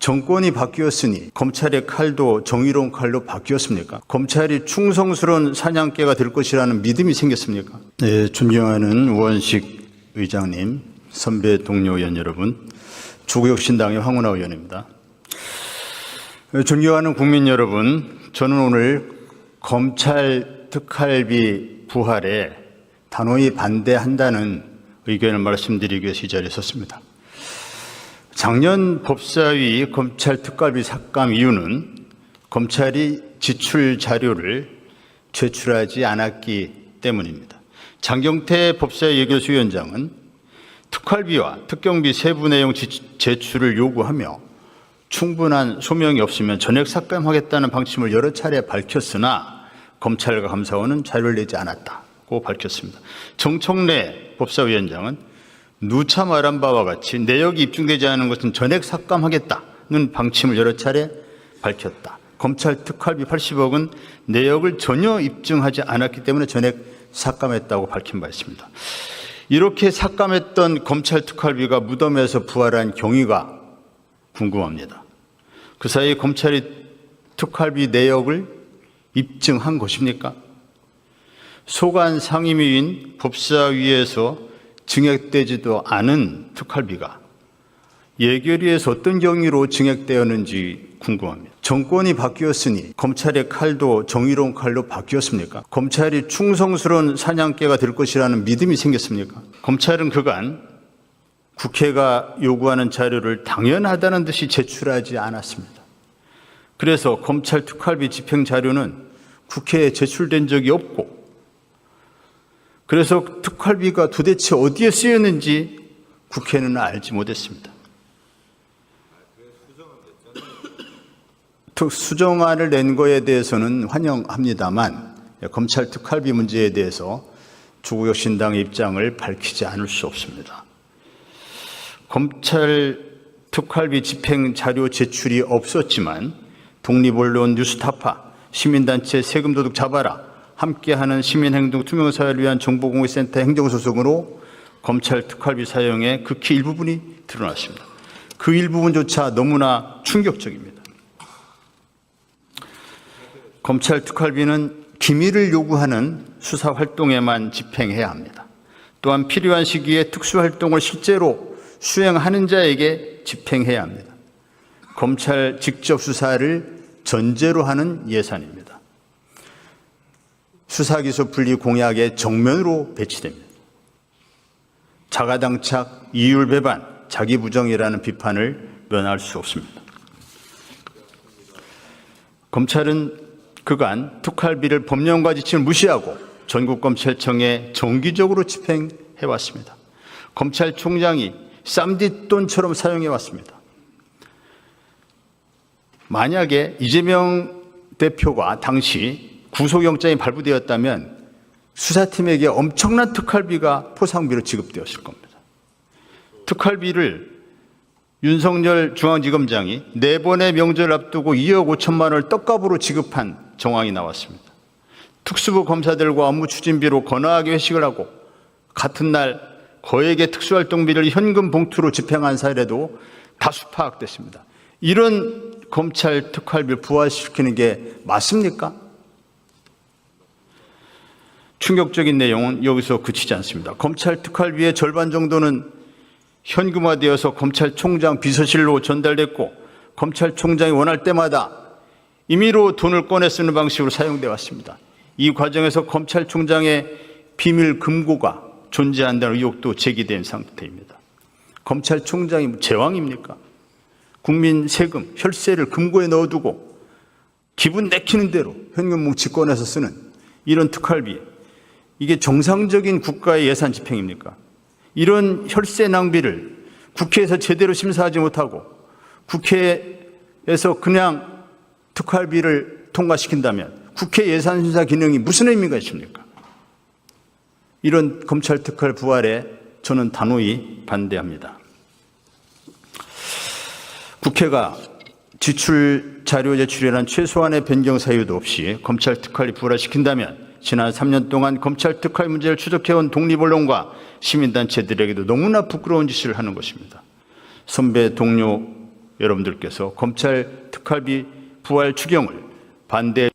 정권이 바뀌었으니 검찰의 칼도 정의로운 칼로 바뀌었습니까? 검찰이 충성스러운 사냥개가 될 것이라는 믿음이 생겼습니까? 네, 존경하는 우원식 의장님, 선배 동료 의원 여러분, 조국혁신당의 황운하 의원입니다. 존경하는 국민 여러분, 저는 오늘 검찰 특활비 부활에 단호히 반대한다는 의견을 말씀드리기 위해서 이 자리에 섰습니다. 작년 법사위 검찰 특활비 삭감 이유는 검찰이 지출 자료를 제출하지 않았기 때문입니다. 장경태 법사위 예결수위원장은 특활비와 특경비 세부 내용 제출을 요구하며 충분한 소명이 없으면 전액 삭감하겠다는 방침을 여러 차례 밝혔으나 검찰과 감사원은 자료를 내지 않았다고 밝혔습니다. 정청래 법사위원장은 누차 말한 바와 같이 내역이 입증되지 않은 것은 전액 삭감하겠다는 방침을 여러 차례 밝혔다. 검찰 특활비 80억은 내역을 전혀 입증하지 않았기 때문에 전액 삭감했다고 밝힌 바 있습니다. 이렇게 삭감했던 검찰 특활비가 무덤에서 부활한 경위가 궁금합니다. 그 사이 검찰이 특활비 내역을 입증한 것입니까? 소관 상임위인 법사위에서 증액되지도 않은 특활비가 예결위에서 어떤 경위로 증액되었는지 궁금합니다. 정권이 바뀌었으니 검찰의 칼도 정의로운 칼로 바뀌었습니까? 검찰이 충성스러운 사냥개가 될 것이라는 믿음이 생겼습니까? 검찰은 그간 국회가 요구하는 자료를 당연하다는 듯이 제출하지 않았습니다. 그래서 검찰 특활비 집행 자료는 국회에 제출된 적이 없고, 그래서 특활비가 도대체 어디에 쓰였는지 국회는 알지 못했습니다. 수정안을 낸 거에 대해서는 환영합니다만 검찰 특활비 문제에 대해서 조국혁신당의 입장을 밝히지 않을 수 없습니다. 검찰 특활비 집행 자료 제출이 없었지만 독립언론 뉴스타파, 시민단체 세금도둑 잡아라, 함께하는 시민행동 투명사회를 위한 정보공개센터 행정소송으로 검찰 특활비 사용의 극히 일부분이 드러났습니다. 그 일부분조차 너무나 충격적입니다. 검찰 특활비는 기밀을 요구하는 수사활동에만 집행해야 합니다. 또한 필요한 시기에 특수활동을 실제로 수행하는 자에게 집행해야 합니다. 검찰 직접 수사를 전제로 하는 예산입니다. 수사기소 분리 공약의 정면으로 배치됩니다. 자가당착, 이율배반, 자기부정이라는 비판을 면할 수 없습니다. 검찰은 그간 특활비를 법령과 지침을 무시하고 전국검찰청에 정기적으로 집행해왔습니다. 검찰총장이 쌈짓돈처럼 사용해왔습니다. 만약에 이재명 대표가 당시 구속영장이 발부되었다면 수사팀에게 엄청난 특활비가 포상비로 지급되었을 겁니다. 특활비를 윤석열 중앙지검장이 4번의 명절을 앞두고 2억 5천만 원을 떡값으로 지급한 정황이 나왔습니다. 특수부 검사들과 업무 추진비로 거나하게 회식을 하고 같은 날 거액의 특수활동비를 현금 봉투로 집행한 사례도 다수 파악됐습니다. 이런 검찰 특활비를 부활시키는 게 맞습니까? 충격적인 내용은 여기서 그치지 않습니다. 검찰 특활비의 절반 정도는 현금화되어서 검찰총장 비서실로 전달됐고 검찰총장이 원할 때마다 임의로 돈을 꺼내 쓰는 방식으로 사용되어 왔습니다. 이 과정에서 검찰총장의 비밀 금고가 존재한다는 의혹도 제기된 상태입니다. 검찰총장이 제왕입니까? 국민 세금, 혈세를 금고에 넣어두고 기분 내키는 대로 현금 뭉치 꺼내서 쓰는 이런 특활비, 이게 정상적인 국가의 예산 집행입니까? 이런 혈세 낭비를 국회에서 제대로 심사하지 못하고 국회에서 그냥 특활비를 통과시킨다면 국회 예산심사 기능이 무슨 의미가 있습니까? 이런 검찰 특활 부활에 저는 단호히 반대합니다. 국회가 지출 자료 제출이란 최소한의 변경 사유도 없이 검찰 특활을 부활시킨다면 지난 3년 동안 검찰 특활 문제를 추적해온 독립언론과 시민단체들에게도 너무나 부끄러운 짓을 하는 것입니다. 선배 동료 여러분들께서 검찰 특활비 부활 추경을 반대